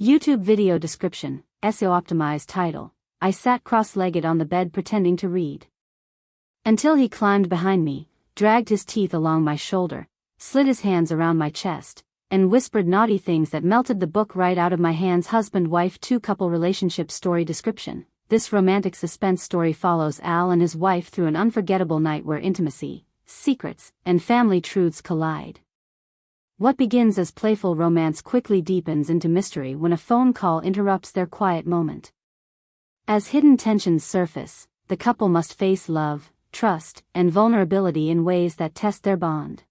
YouTube video description, SEO-optimized title. I sat cross-legged on the bed pretending to read. Until he climbed behind me, dragged his teeth along my shoulder, slid his hands around my chest, and whispered naughty things that melted the book right out of my hands. Husband-wife two-couple relationship story description. This romantic suspense story follows Al and his wife through an unforgettable night where intimacy, secrets, and family truths collide. What begins as playful romance quickly deepens into mystery when a phone call interrupts their quiet moment. As hidden tensions surface, the couple must face love, trust, and vulnerability in ways that test their bond.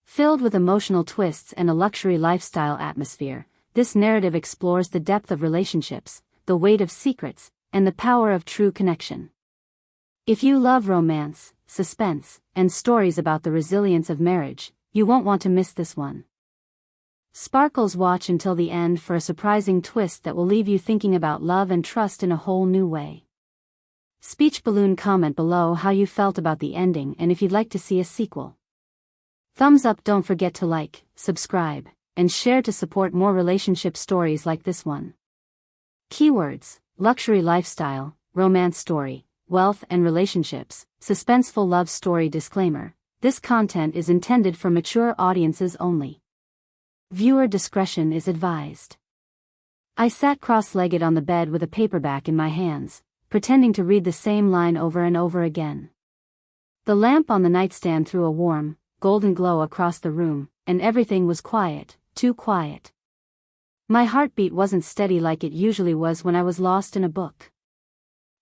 Filled with emotional twists and a luxury lifestyle atmosphere, this narrative explores the depth of relationships, the weight of secrets, and the power of true connection. If you love romance, suspense, and stories about the resilience of marriage, you won't want to miss this one. Sparkles, watch until the end for a surprising twist that will leave you thinking about love and trust in a whole new way. Speech balloon, comment below how you felt about the ending and if you'd like to see a sequel. Thumbs up, don't forget to like, subscribe, and share to support more relationship stories like this one. Keywords: luxury lifestyle, romance story, wealth and relationships, suspenseful love story. Disclaimer: this content is intended for mature audiences only. Viewer discretion is advised. I sat cross-legged on the bed with a paperback in my hands, pretending to read the same line over and over again. The lamp on the nightstand threw a warm, golden glow across the room, and everything was quiet, too quiet. My heartbeat wasn't steady like it usually was when I was lost in a book.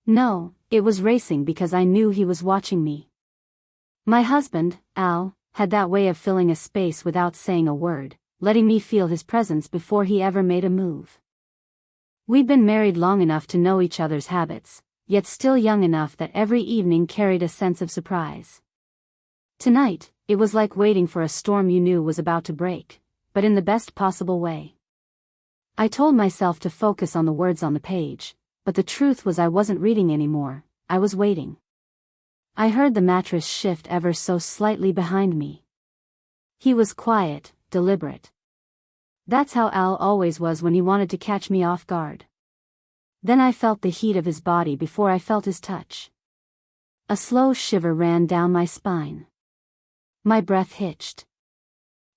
No, it was racing because I knew he was watching me. My husband, Al, had that way of filling a space without saying a word, letting me feel his presence before he ever made a move. We'd been married long enough to know each other's habits, yet still young enough that every evening carried a sense of surprise. Tonight, it was like waiting for a storm you knew was about to break, but in the best possible way. I told myself to focus on the words on the page, but the truth was I wasn't reading anymore, I was waiting. I heard the mattress shift ever so slightly behind me. He was quiet, deliberate. That's how Al always was when he wanted to catch me off guard. Then I felt the heat of his body before I felt his touch. A slow shiver ran down my spine. My breath hitched.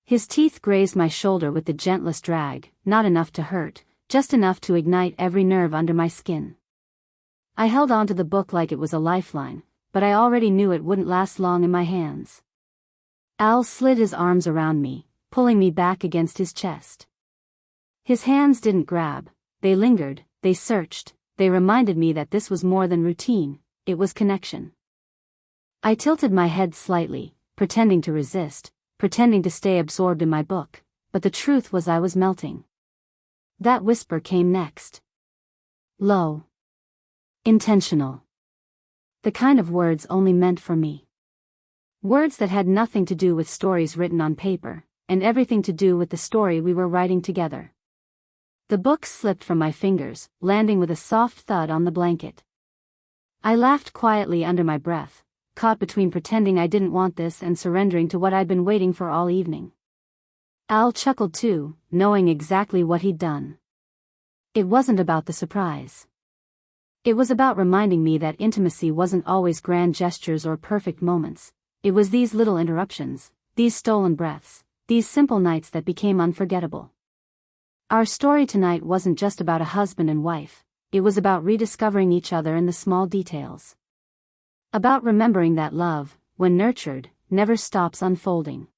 His teeth grazed my shoulder with the gentlest drag, not enough to hurt, just enough to ignite every nerve under my skin. I held onto the book like it was a lifeline, but I already knew it wouldn't last long in my hands. Al slid his arms around me, pulling me back against his chest. His hands didn't grab, they lingered, they searched, they reminded me that this was more than routine, it was connection. I tilted my head slightly, pretending to resist, pretending to stay absorbed in my book, but the truth was I was melting. That whisper came next. Low. Intentional. The kind of words only meant for me. Words that had nothing to do with stories written on paper, and everything to do with the story we were writing together. The book slipped from my fingers, landing with a soft thud on the blanket. I laughed quietly under my breath, caught between pretending I didn't want this and surrendering to what I'd been waiting for all evening. Al chuckled too, knowing exactly what he'd done. It wasn't about the surprise. It was about reminding me that intimacy wasn't always grand gestures or perfect moments. It was these little interruptions, these stolen breaths, these simple nights that became unforgettable. Our story tonight wasn't just about a husband and wife, it was about rediscovering each other in the small details. About remembering that love, when nurtured, never stops unfolding.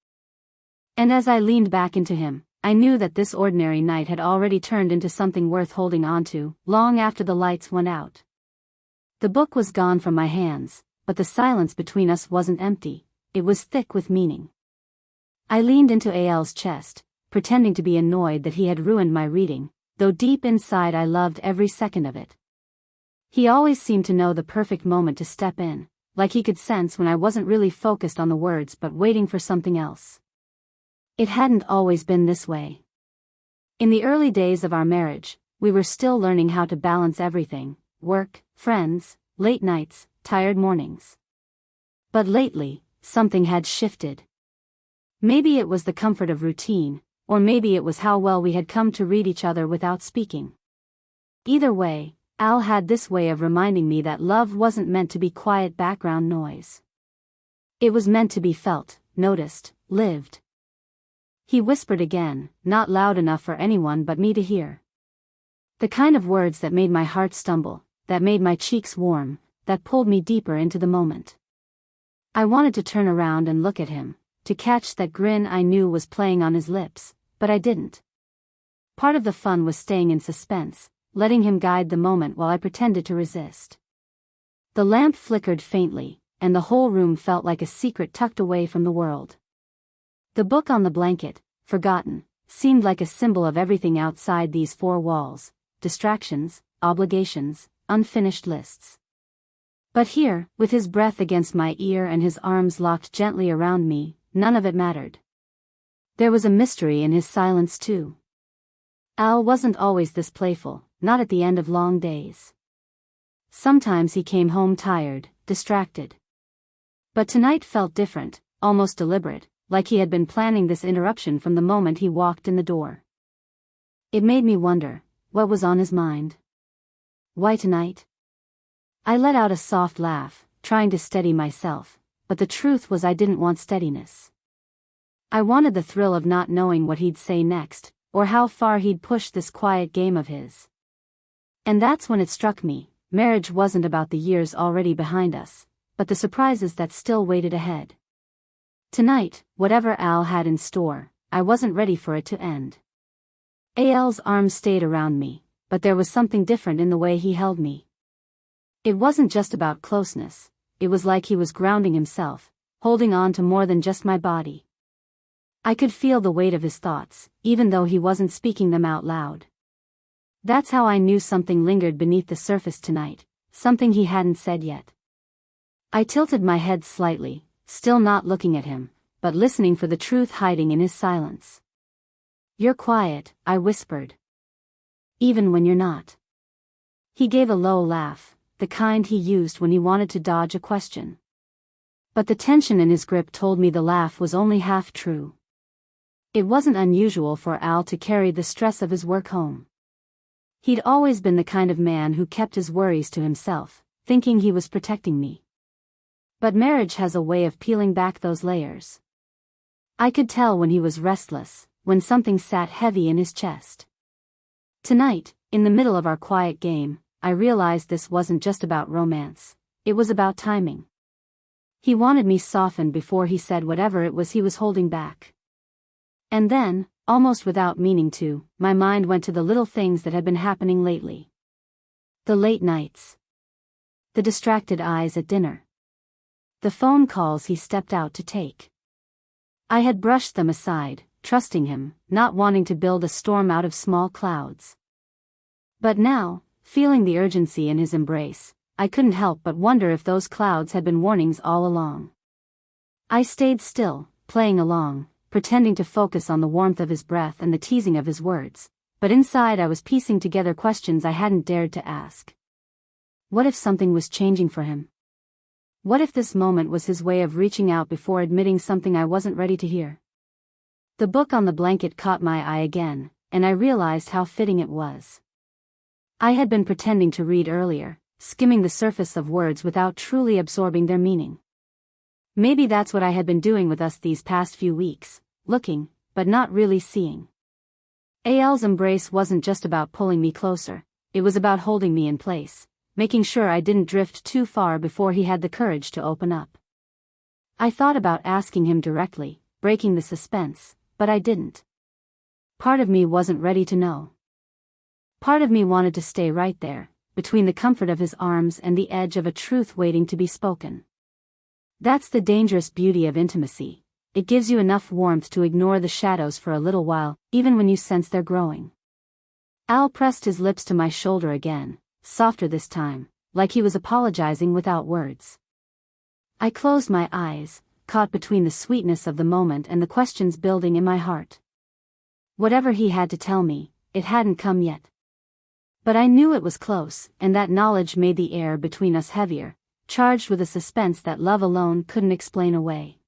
And as I leaned back into him, I knew that this ordinary night had already turned into something worth holding on to, long after the lights went out. The book was gone from my hands, but the silence between us wasn't empty, it was thick with meaning. I leaned into Al's chest, pretending to be annoyed that he had ruined my reading, though deep inside I loved every second of it. He always seemed to know the perfect moment to step in, like he could sense when I wasn't really focused on the words but waiting for something else. It hadn't always been this way. In the early days of our marriage, we were still learning how to balance everything: work, friends, late nights, tired mornings. But lately, something had shifted. Maybe it was the comfort of routine, or maybe it was how well we had come to read each other without speaking. Either way, Al had this way of reminding me that love wasn't meant to be quiet background noise. It was meant to be felt, noticed, lived. He whispered again, not loud enough for anyone but me to hear. The kind of words that made my heart stumble, that made my cheeks warm, that pulled me deeper into the moment. I wanted to turn around and look at him, to catch that grin I knew was playing on his lips, but I didn't. Part of the fun was staying in suspense, letting him guide the moment while I pretended to resist. The lamp flickered faintly, and the whole room felt like a secret tucked away from the world. The book on the blanket, forgotten, seemed like a symbol of everything outside these four walls: distractions, obligations, unfinished lists. But here, with his breath against my ear and his arms locked gently around me, none of it mattered. There was a mystery in his silence too. Al wasn't always this playful, not at the end of long days. Sometimes he came home tired, distracted. But tonight felt different, almost deliberate, like he had been planning this interruption from the moment he walked in the door. It made me wonder, what was on his mind? Why tonight? I let out a soft laugh, trying to steady myself, but the truth was I didn't want steadiness. I wanted the thrill of not knowing what he'd say next, or how far he'd push this quiet game of his. And that's when it struck me, marriage wasn't about the years already behind us, but the surprises that still waited ahead. Tonight, whatever Al had in store, I wasn't ready for it to end. Al's arms stayed around me, but there was something different in the way he held me. It wasn't just about closeness, it was like he was grounding himself, holding on to more than just my body. I could feel the weight of his thoughts, even though he wasn't speaking them out loud. That's how I knew something lingered beneath the surface tonight, something he hadn't said yet. I tilted my head slightly, still not looking at him, but listening for the truth hiding in his silence. "You're quiet," I whispered. "Even when you're not." He gave a low laugh, the kind he used when he wanted to dodge a question. But the tension in his grip told me the laugh was only half true. It wasn't unusual for Al to carry the stress of his work home. He'd always been the kind of man who kept his worries to himself, thinking he was protecting me. But marriage has a way of peeling back those layers. I could tell when he was restless, when something sat heavy in his chest. Tonight, in the middle of our quiet game, I realized this wasn't just about romance, it was about timing. He wanted me softened before he said whatever it was he was holding back. And then, almost without meaning to, my mind went to the little things that had been happening lately. The late nights. The distracted eyes at dinner. The phone calls he stepped out to take. I had brushed them aside, trusting him, not wanting to build a storm out of small clouds. But now, feeling the urgency in his embrace, I couldn't help but wonder if those clouds had been warnings all along. I stayed still, playing along, pretending to focus on the warmth of his breath and the teasing of his words, but inside I was piecing together questions I hadn't dared to ask. What if something was changing for him? What if this moment was his way of reaching out before admitting something I wasn't ready to hear? The book on the blanket caught my eye again, and I realized how fitting it was. I had been pretending to read earlier, skimming the surface of words without truly absorbing their meaning. Maybe that's what I had been doing with us these past few weeks, looking, but not really seeing. Al's embrace wasn't just about pulling me closer, it was about holding me in place, making sure I didn't drift too far before he had the courage to open up. I thought about asking him directly, breaking the suspense, but I didn't. Part of me wasn't ready to know. Part of me wanted to stay right there, between the comfort of his arms and the edge of a truth waiting to be spoken. That's the dangerous beauty of intimacy. It gives you enough warmth to ignore the shadows for a little while, even when you sense they're growing. Al pressed his lips to my shoulder again, softer this time, like he was apologizing without words. I closed my eyes, caught between the sweetness of the moment and the questions building in my heart. Whatever he had to tell me, it hadn't come yet. But I knew it was close, and that knowledge made the air between us heavier, charged with a suspense that love alone couldn't explain away.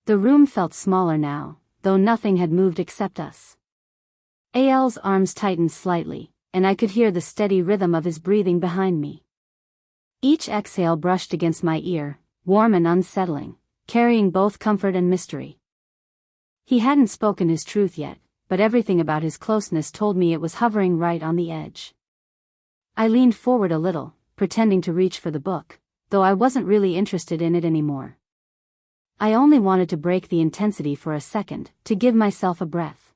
The room felt smaller now, though nothing had moved except us. Al's arms tightened slightly, and I could hear the steady rhythm of his breathing behind me. Each exhale brushed against my ear, warm and unsettling, carrying both comfort and mystery. He hadn't spoken his truth yet, but everything about his closeness told me it was hovering right on the edge. I leaned forward a little, pretending to reach for the book, though I wasn't really interested in it anymore. I only wanted to break the intensity for a second, to give myself a breath.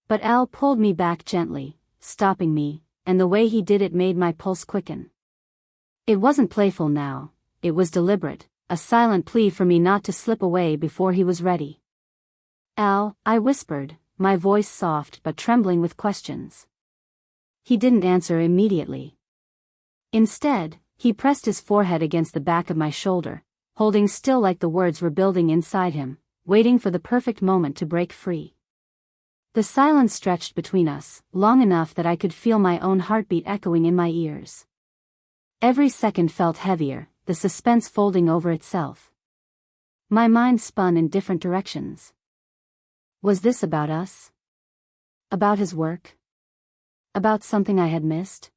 But Al pulled me back gently, stopping me, and the way he did it made my pulse quicken. It wasn't playful now, it was deliberate, a silent plea for me not to slip away before he was ready. "Al," I whispered, my voice soft but trembling with questions. He didn't answer immediately. Instead, he pressed his forehead against the back of my shoulder, holding still like the words were building inside him, waiting for the perfect moment to break free. The silence stretched between us, long enough that I could feel my own heartbeat echoing in my ears. Every second felt heavier, the suspense folding over itself. My mind spun in different directions. Was this about us? About his work? About something I had missed?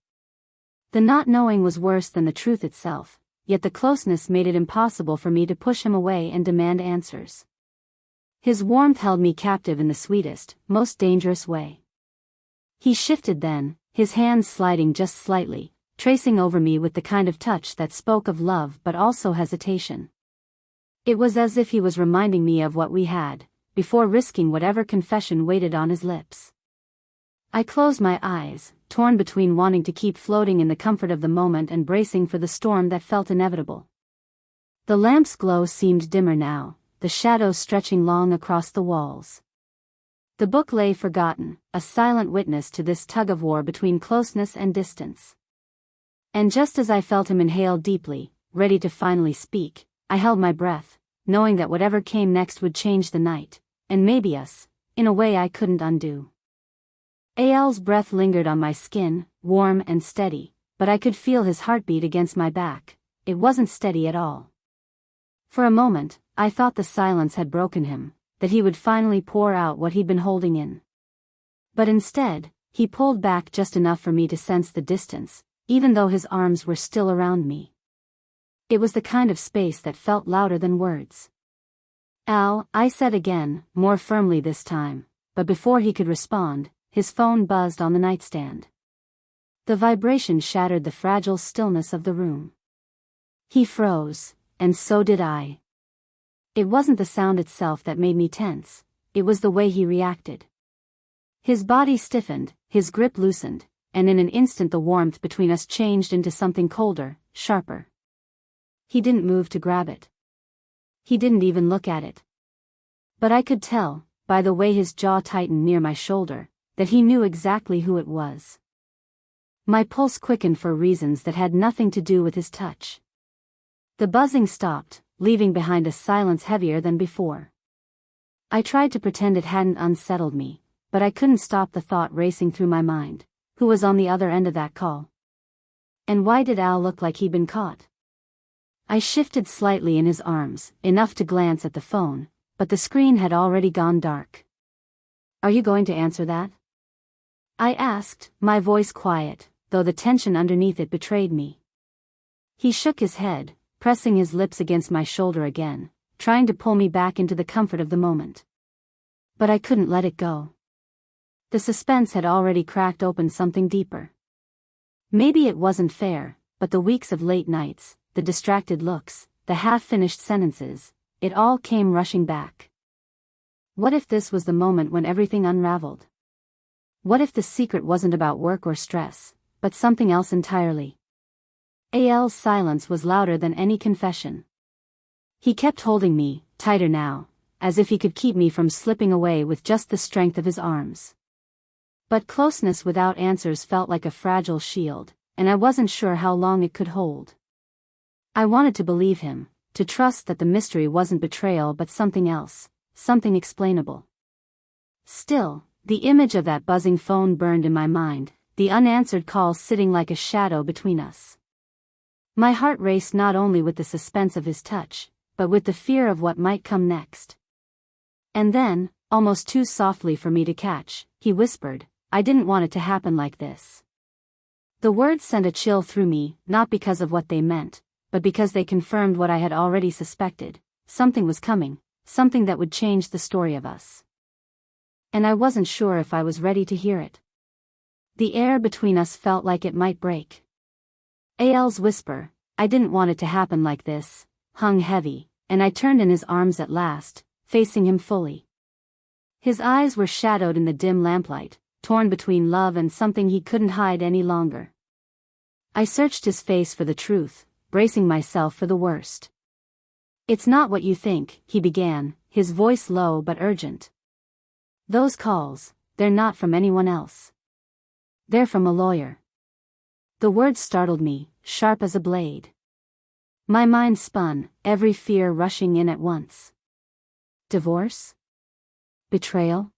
The not knowing was worse than the truth itself, yet the closeness made it impossible for me to push him away and demand answers. His warmth held me captive in the sweetest, most dangerous way. He shifted then, his hands sliding just slightly, tracing over me with the kind of touch that spoke of love but also hesitation. It was as if he was reminding me of what we had, before risking whatever confession waited on his lips. I closed my eyes, torn between wanting to keep floating in the comfort of the moment and bracing for the storm that felt inevitable. The lamp's glow seemed dimmer now, the shadows stretching long across the walls. The book lay forgotten, a silent witness to this tug-of-war between closeness and distance. And just as I felt him inhale deeply, ready to finally speak, I held my breath, knowing that whatever came next would change the night, and maybe us, in a way I couldn't undo. Al's breath lingered on my skin, warm and steady, but I could feel his heartbeat against my back. It wasn't steady at all. For a moment, I thought the silence had broken him, that he would finally pour out what he'd been holding in. But instead, he pulled back just enough for me to sense the distance, even though his arms were still around me. It was the kind of space that felt louder than words. "Al," I said again, more firmly this time, but before he could respond, his phone buzzed on the nightstand. The vibration shattered the fragile stillness of the room. He froze, and so did I. It wasn't the sound itself that made me tense, it was the way he reacted. His body stiffened, his grip loosened, and in an instant the warmth between us changed into something colder, sharper. He didn't move to grab it. He didn't even look at it. But I could tell, by the way his jaw tightened near my shoulder, that he knew exactly who it was. My pulse quickened for reasons that had nothing to do with his touch. The buzzing stopped, leaving behind a silence heavier than before. I tried to pretend it hadn't unsettled me, but I couldn't stop the thought racing through my mind. Who was on the other end of that call? And why did Al look like he'd been caught? I shifted slightly in his arms, enough to glance at the phone, but the screen had already gone dark. "Are you going to answer that?" I asked, my voice quiet, though the tension underneath it betrayed me. He shook his head, pressing his lips against my shoulder again, trying to pull me back into the comfort of the moment. But I couldn't let it go. The suspense had already cracked open something deeper. Maybe it wasn't fair, but the weeks of late nights, the distracted looks, the half-finished sentences, it all came rushing back. What if this was the moment when everything unraveled? What if the secret wasn't about work or stress, but something else entirely? Al's silence was louder than any confession. He kept holding me, tighter now, as if he could keep me from slipping away with just the strength of his arms. But closeness without answers felt like a fragile shield, and I wasn't sure how long it could hold. I wanted to believe him, to trust that the mystery wasn't betrayal but something else, something explainable. Still, the image of that buzzing phone burned in my mind, the unanswered call sitting like a shadow between us. My heart raced not only with the suspense of his touch, but with the fear of what might come next. And then, almost too softly for me to catch. He whispered, "I didn't want it to happen like this." The words sent a chill through me, not because of what they meant, but because they confirmed what I had already suspected. Something was coming, something that would change the story of us. And I wasn't sure if I was ready to hear it. The air between us felt like it might break. Al's whisper, "I didn't want it to happen like this," hung heavy, and I turned in his arms at last, facing him fully. His eyes were shadowed in the dim lamplight, torn between love and something he couldn't hide any longer. I searched his face for the truth, bracing myself for the worst. "It's not what you think," he began, his voice low but urgent. "Those calls, they're not from anyone else. They're from a lawyer." The words startled me, sharp as a blade. My mind spun, every fear rushing in at once. Divorce? Betrayal?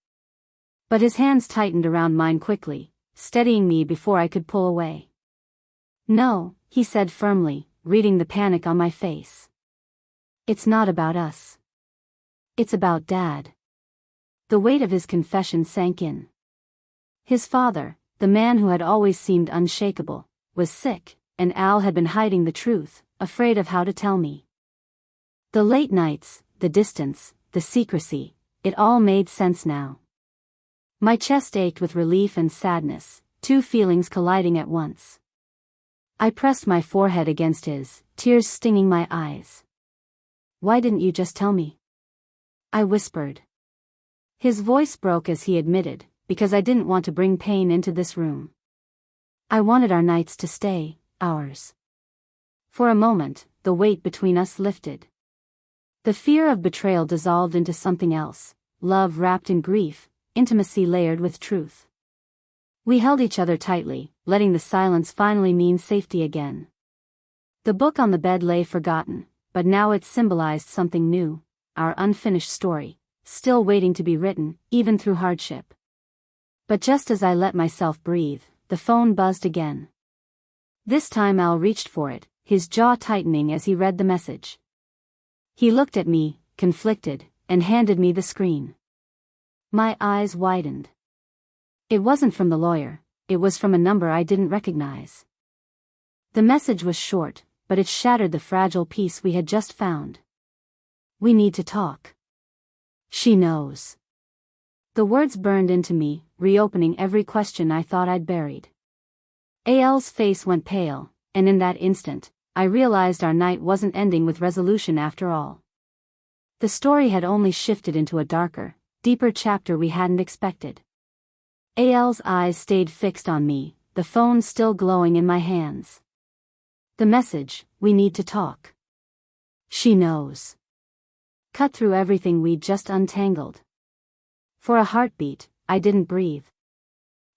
But his hands tightened around mine quickly, steadying me before I could pull away. "No," he said firmly, reading the panic on my face. "It's not about us. It's about Dad." The weight of his confession sank in. His father, the man who had always seemed unshakable, was sick, and Al had been hiding the truth, afraid of how to tell me. The late nights, the distance, the secrecy, it all made sense now. My chest ached with relief and sadness, two feelings colliding at once. I pressed my forehead against his, tears stinging my eyes. "Why didn't you just tell me?" I whispered. His voice broke as he admitted, "Because I didn't want to bring pain into this room. I wanted our nights to stay, ours." For a moment, the weight between us lifted. The fear of betrayal dissolved into something else, love wrapped in grief, intimacy layered with truth. We held each other tightly, letting the silence finally mean safety again. The book on the bed lay forgotten, but now it symbolized something new, our unfinished story, still waiting to be written, even through hardship. But just as I let myself breathe, the phone buzzed again. This time Al reached for it, his jaw tightening as he read the message. He looked at me, conflicted, and handed me the screen. My eyes widened. It wasn't from the lawyer, it was from a number I didn't recognize. The message was short, but it shattered the fragile peace we had just found. "We need to talk. She knows." The words burned into me, reopening every question I thought I'd buried. Al's face went pale, and in that instant, I realized our night wasn't ending with resolution after all. The story had only shifted into a darker, deeper chapter we hadn't expected. Al's eyes stayed fixed on me, the phone still glowing in my hands. The message, "We need to talk. She knows," cut through everything we'd just untangled. For a heartbeat, I didn't breathe.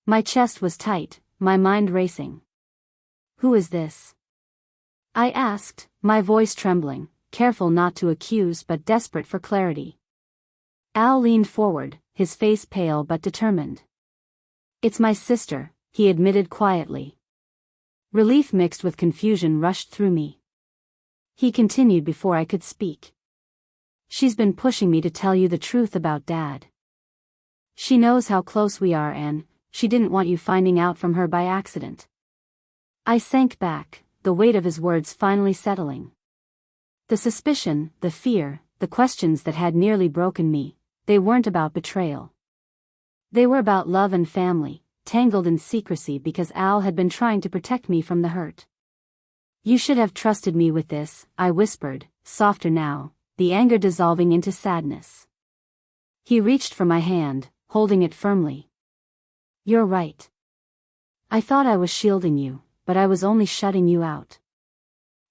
My chest was tight, my mind racing. "Who is this?" I asked, my voice trembling, careful not to accuse but desperate for clarity. Al leaned forward, his face pale but determined. "It's my sister," he admitted quietly. Relief mixed with confusion rushed through me. He continued before I could speak. "She's been pushing me to tell you the truth about Dad. She knows how close we are and she didn't want you finding out from her by accident." I sank back, the weight of his words finally settling. The suspicion, the fear, the questions that had nearly broken me, they weren't about betrayal. They were about love and family, tangled in secrecy because Al had been trying to protect me from the hurt. "You should have trusted me with this," I whispered, softer now, the anger dissolving into sadness. He reached for my hand, holding it firmly. "You're right. I thought I was shielding you, but I was only shutting you out.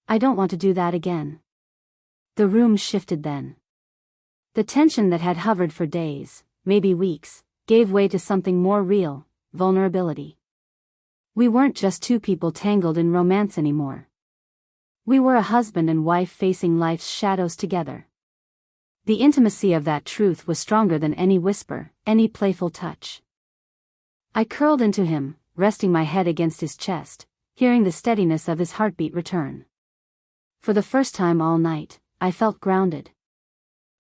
I don't want to do that again." The room shifted then. The tension that had hovered for days, maybe weeks, gave way to something more real, vulnerability. We weren't just two people tangled in romance anymore. We were a husband and wife facing life's shadows together. The intimacy of that truth was stronger than any whisper, any playful touch. I curled into him, resting my head against his chest, hearing the steadiness of his heartbeat return. For the first time all night, I felt grounded.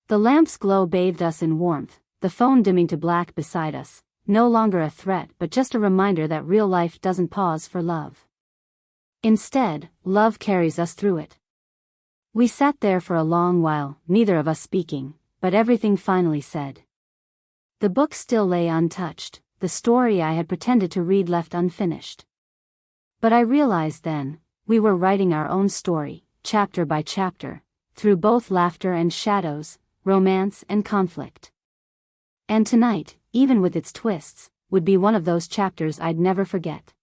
The lamp's glow bathed us in warmth, the phone dimming to black beside us, no longer a threat but just a reminder that real life doesn't pause for love. Instead, love carries us through it. We sat there for a long while, neither of us speaking, but everything finally said. The book still lay untouched, the story I had pretended to read left unfinished. But I realized then, we were writing our own story, chapter by chapter, through both laughter and shadows, romance and conflict. And tonight, even with its twists, would be one of those chapters I'd never forget.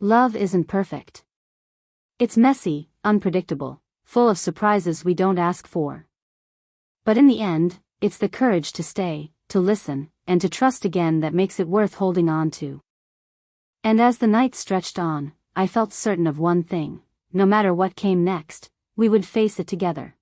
Love isn't perfect. It's messy, unpredictable, full of surprises we don't ask for. But in the end, it's the courage to stay, to listen, and to trust again that makes it worth holding on to. And as the night stretched on, I felt certain of one thing: no matter what came next, we would face it together.